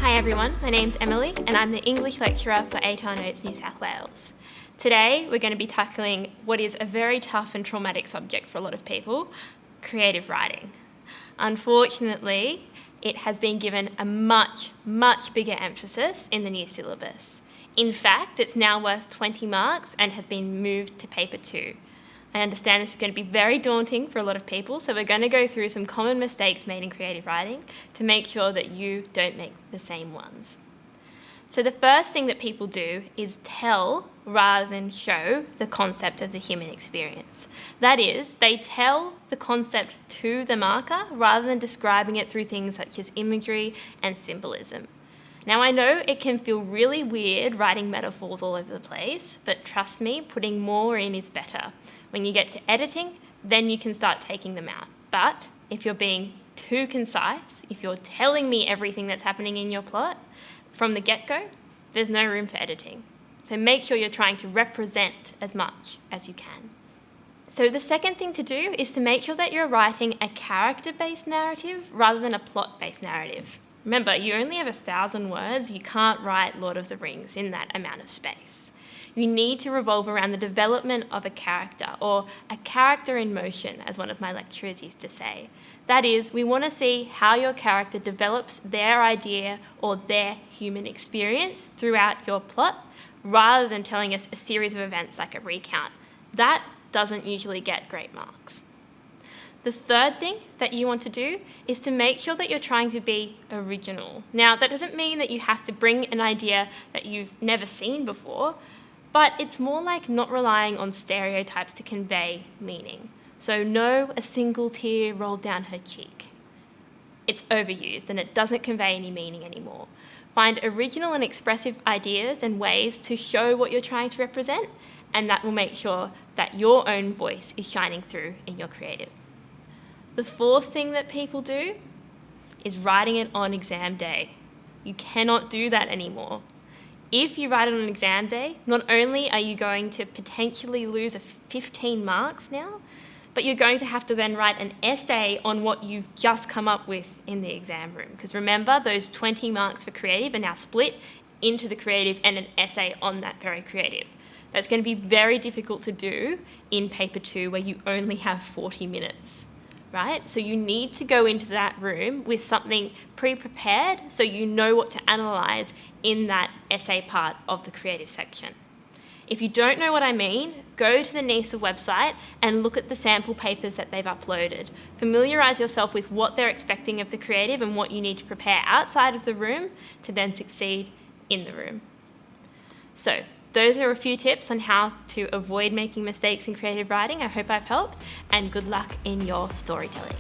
Hi everyone, my name's Emily and I'm the English lecturer for ATAR Notes New South Wales. Today we're going to be tackling what is a very tough and traumatic subject for a lot of people, creative writing. Unfortunately, it has been given a much bigger emphasis in the new syllabus. In fact, it's now worth 20 marks and has been moved to paper 2. I understand this is going to be very daunting for a lot of people, so we're going to go through some common mistakes made in creative writing to make sure that you don't make the same ones. So the first thing that people do is tell rather than show the concept of the human experience. That is, they tell the concept to the marker rather than describing it through things such as imagery and symbolism. Now I know it can feel really weird writing metaphors all over the place, but trust me, putting more in is better. When you get to editing, then you can start taking them out. But if you're being too concise, if you're telling me everything that's happening in your plot from the get-go, there's no room for editing. So make sure you're trying to represent as much as you can. So the second thing to do is to make sure that you're writing a character-based narrative rather than a plot-based narrative. Remember, you only have 1,000 words. You can't write Lord of the Rings in that amount of space. You need to revolve around the development of a character, or a character in motion, as one of my lecturers used to say. That is, we want to see how your character develops their idea or their human experience throughout your plot, rather than telling us a series of events like a recount. That doesn't usually get great marks. The third thing that you want to do is to make sure that you're trying to be original. Now, that doesn't mean that you have to bring an idea that you've never seen before, but it's more like not relying on stereotypes to convey meaning. So no, a single tear rolled down her cheek. It's overused and it doesn't convey any meaning anymore. Find original and expressive ideas and ways to show what you're trying to represent, and that will make sure that your own voice is shining through in your creative. The fourth thing that people do is writing it on exam day. You cannot do that anymore. If you write it on exam day, not only are you going to potentially lose 15 marks now, but you're going to have to then write an essay on what you've just come up with in the exam room. Because remember, those 20 marks for creative are now split into the creative and an essay on that very creative. That's going to be very difficult to do in paper 2 where you only have 40 minutes. Right? So you need to go into that room with something pre-prepared so you know what to analyse in that essay part of the creative section. If you don't know what I mean, go to the NISA website and look at the sample papers that they've uploaded. Familiarise yourself with what they're expecting of the creative and what you need to prepare outside of the room to then succeed in the room. So, those are a few tips on how to avoid making mistakes in creative writing. I hope I've helped, and good luck in your storytelling.